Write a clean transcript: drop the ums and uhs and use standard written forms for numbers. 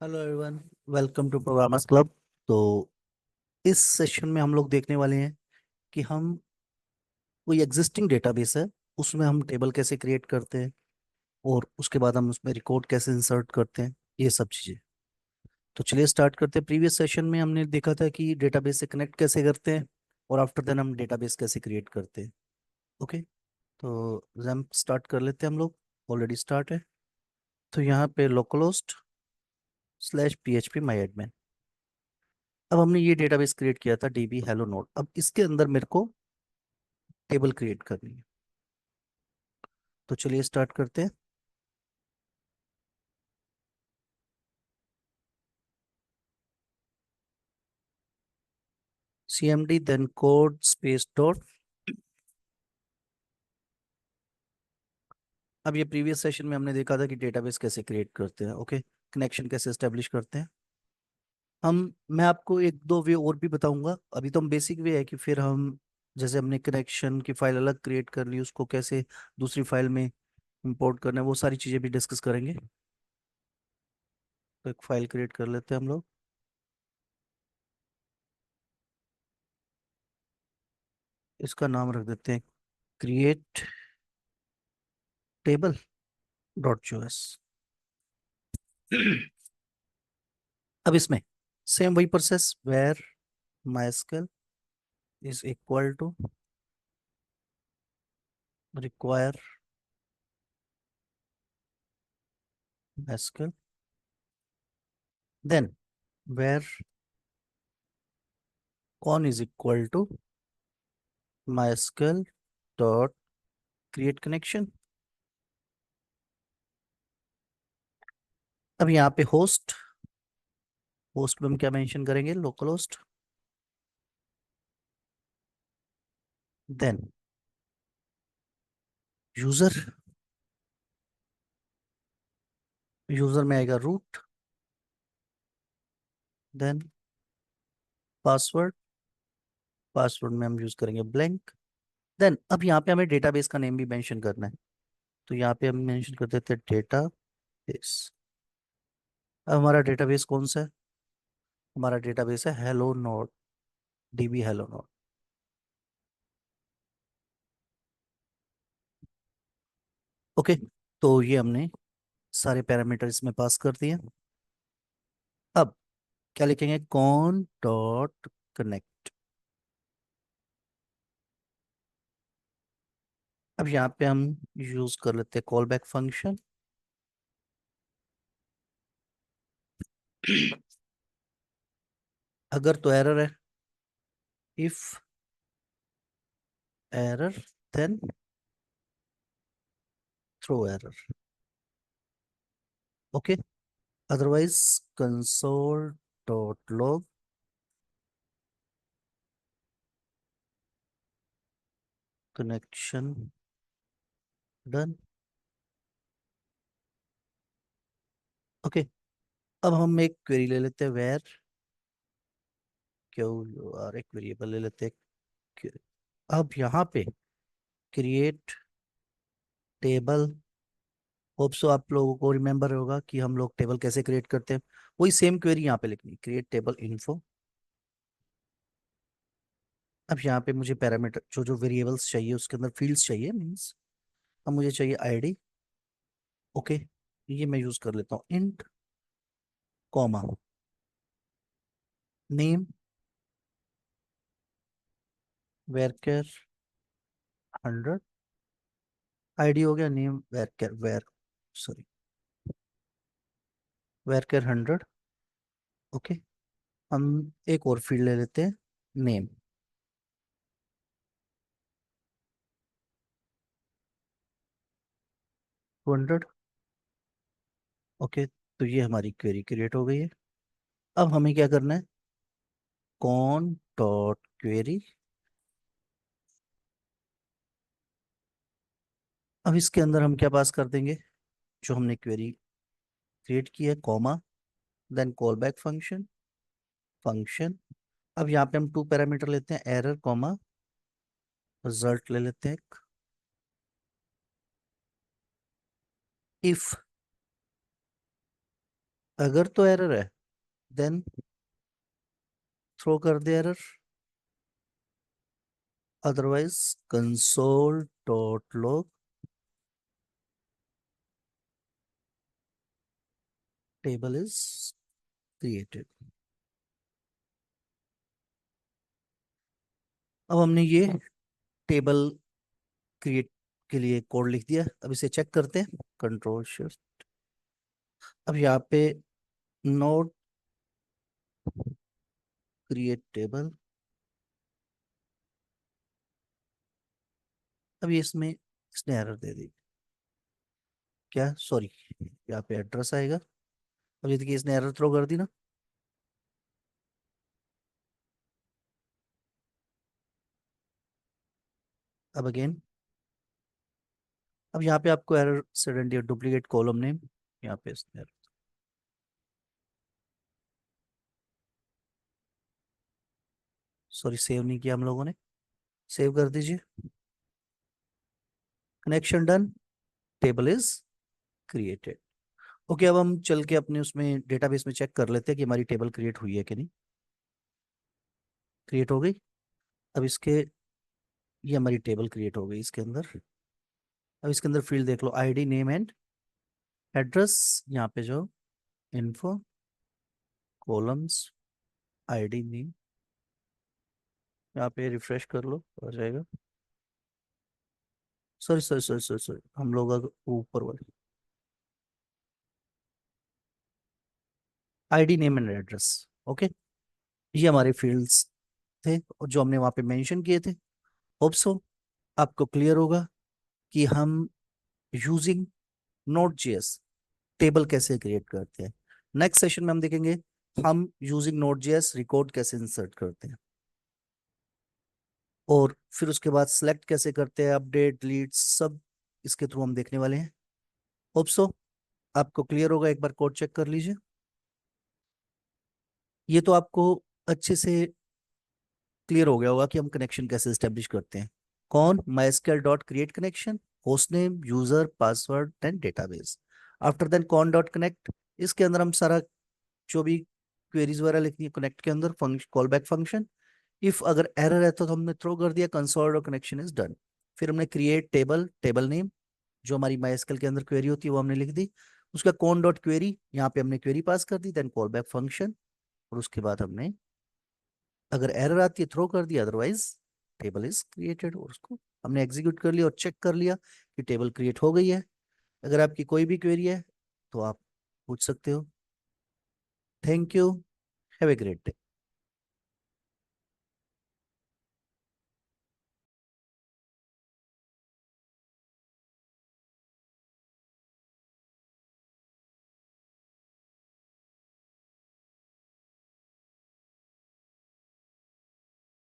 Hello everyone, welcome to programmers club. तो इस session में हम लोग देखने वाले हैं कि हम कोई एग्जिस्टिंग डेटाबेस है उसमें हम टेबल कैसे क्रिएट करते हैं और उसके बाद हम उसमें रिकॉर्ड कैसे इंसर्ट करते हैं, ये सब चीज़ें। तो चलिए स्टार्ट करते हैं। प्रीवियस सेशन में हमने देखा था कि डेटाबेस से कनेक्ट कैसे करते हैं और आफ्टर देन हम डेटाबेस कैसे क्रिएट करते हैं। ओके, तो रैम्प स्टार्ट कर लेते हैं हम लोग। ऑलरेडी स्टार्ट है। तो यहाँ पे लोकलहोस्ट स्लैश php माई एडमिन। अब हमने ये डेटाबेस क्रिएट किया था डीबी हेलो नोड। अब इसके अंदर मेरे को टेबल क्रिएट करनी है। तो चलिए स्टार्ट करते हैं। cmd then code space dot. अब ये प्रीवियस सेशन में हमने देखा था कि डेटाबेस कैसे क्रिएट करते हैं। ओके, कनेक्शन कैसे एस्टेब्लिश करते हैं। मैं आपको एक दो वे और भी बताऊंगा। अभी तो हम बेसिक वे है कि फिर हम जैसे हमने कनेक्शन की फाइल अलग क्रिएट कर ली, उसको कैसे दूसरी फाइल में इंपोर्ट करना है, वो सारी चीज़ें भी डिस्कस करेंगे। तो एक फाइल क्रिएट कर लेते हैं हम लोग। इसका नाम रख देते हैं क्रिएट टेबल डॉट जोएस। अब इसमें सेम वही process, where mysql is equal to require mysql, then where con is equal to mysql dot create connection। अब यहाँ पे होस्ट, होस्ट में हम क्या मेंशन करेंगे, local host. Then user, user में आएगा रूट। देन पासवर्ड, पासवर्ड में हम यूज करेंगे ब्लैंक। देन अब यहाँ पे हमें डेटाबेस का नेम भी मेंशन करना है। तो यहाँ पे हम मेंशन कर देते हैं डेटाबेस। अब हमारा डेटाबेस कौन सा है, हमारा डेटाबेस है hello node, dB hello node. Okay, तो ये हमने सारे पैरामीटर इसमें पास कर दिए। अब क्या लिखेंगे, कॉन डॉट कनेक्ट। अब यहाँ पे हम यूज कर लेते हैं कॉल बैक फंक्शन। अगर तो एरर है, if error then throw error. Okay, otherwise console dot log connection done. Okay, अब हम एक क्वेरी ले लेते हैं, वेर क्यू यू आर, एक वेरिएबल ले लेते हैं। अब यहाँ पे क्रिएट टेबल। होप सो आप लोगों को रिमेम्बर होगा कि हम लोग टेबल कैसे क्रिएट करते हैं। वही सेम क्वेरी यहाँ पे लिखनी, क्रिएट टेबल इन्फो। अब यहाँ पे मुझे पैरामीटर जो जो वेरिएबल्स चाहिए उसके अंदर फील्ड्स चाहिए मींस। अब मुझे चाहिए आईडी। ओके, ये मैं यूज कर लेता हूँ इंट कॉमा नेम वेरकर 100। आईडी हो गया, नेम वेरकर वेर सॉरी वेरकर 100। ओके, हम एक और फील्ड ले लेते हैं, नेम 200। ओके, तो ये हमारी क्वेरी क्रिएट हो गई है। अब हमें क्या करना है, कॉन डॉट क्वेरी। अब इसके अंदर हम क्या पास कर देंगे, जो हमने क्वेरी क्रिएट की है, comma then call back function function. अब यहाँ पे हम टू पैरामीटर लेते हैं, एरर कॉमा रिजल्ट ले लेते हैं। इफ अगर तो एरर है देन थ्रो कर दे error, otherwise console dot log table is created. अब हमने ये टेबल क्रिएट के लिए कोड लिख दिया। अब इसे चेक करते हैं, कंट्रोल शिफ्ट। अब यहाँ पे नोट क्रिएट टेबल। अब ये इसमें इसने एरर दे दी। क्या, सॉरी, यहाँ पे एड्रेस आएगा। अब ये देखिए इसने एरर थ्रो कर दी ना। अब अगेन, अब यहाँ पे आपको error suddenly duplicate column name, यहाँ पे इसने error। सॉरी, सेव नहीं किया हम लोगों ने, सेव कर दीजिए। Connection done, table is created. Okay, अब हम चल के अपने उसमें डेटाबेस में चेक कर लेते हैं कि हमारी टेबल क्रिएट हुई है कि नहीं। क्रिएट हो गई। अब इसके, ये हमारी टेबल क्रिएट हो गई इसके अंदर। अब इसके अंदर फील्ड देख लो, आईडी नेम एंड एड्रेस। यहाँ पे जो इन्फो कॉलम्स आईडी नेम, यहाँ पे रिफ्रेश कर लो, आ जाएगा। Sorry sorry sorry sorry sorry, हम लोग ऊपर वाले ID name and address. Okay, ये हमारे फील्ड्स थे और जो हमने वहाँ पे मेंशन किए थे। होप सो आपको क्लियर होगा कि हम यूजिंग नोट जेएस टेबल कैसे क्रिएट करते हैं। नेक्स्ट सेशन में हम देखेंगे हम यूजिंग नोट जेएस रिकॉर्ड कैसे इंसर्ट करते हैं, और फिर उसके बाद सिलेक्ट कैसे करते हैं, अपडेट डिलीट सब इसके थ्रू हम देखने वाले हैं। होप सो आपको क्लियर होगा, एक बार कोड चेक कर लीजिए। ये तो आपको अच्छे से क्लियर हो गया होगा कि हम कनेक्शन कैसे स्टेब्लिश करते हैं। Con, mysql dot create connection, host name, user, password and database. After then con dot connect, इसके अंदर हम सारा जो भी क्वेरीज वगैरह लिखनी है कनेक्ट के अंदर, function call back function. If अगर एरर है तो हमने थ्रो कर दिया console dot connection is done. फिर हमने क्रिएट टेबल, टेबल नेम जो हमारी माइस्क्ल के अंदर क्वेरी होती है वो हमने लिख दी। उसका कॉन डॉट क्वेरी, यहाँ पे हमने क्वेरी पास कर दी, देन कॉल बैक फंक्शन। और उसके बाद हमने अगर एरर आती है थ्रो कर दिया, अदरवाइज टेबल इज क्रिएटेड, और उसको हमने एग्जीक्यूट कर लिया और चेक कर लिया कि टेबल क्रिएट हो गई है। अगर आपकी कोई भी क्वेरी है तो आप पूछ सकते हो। Thank you, have a great day.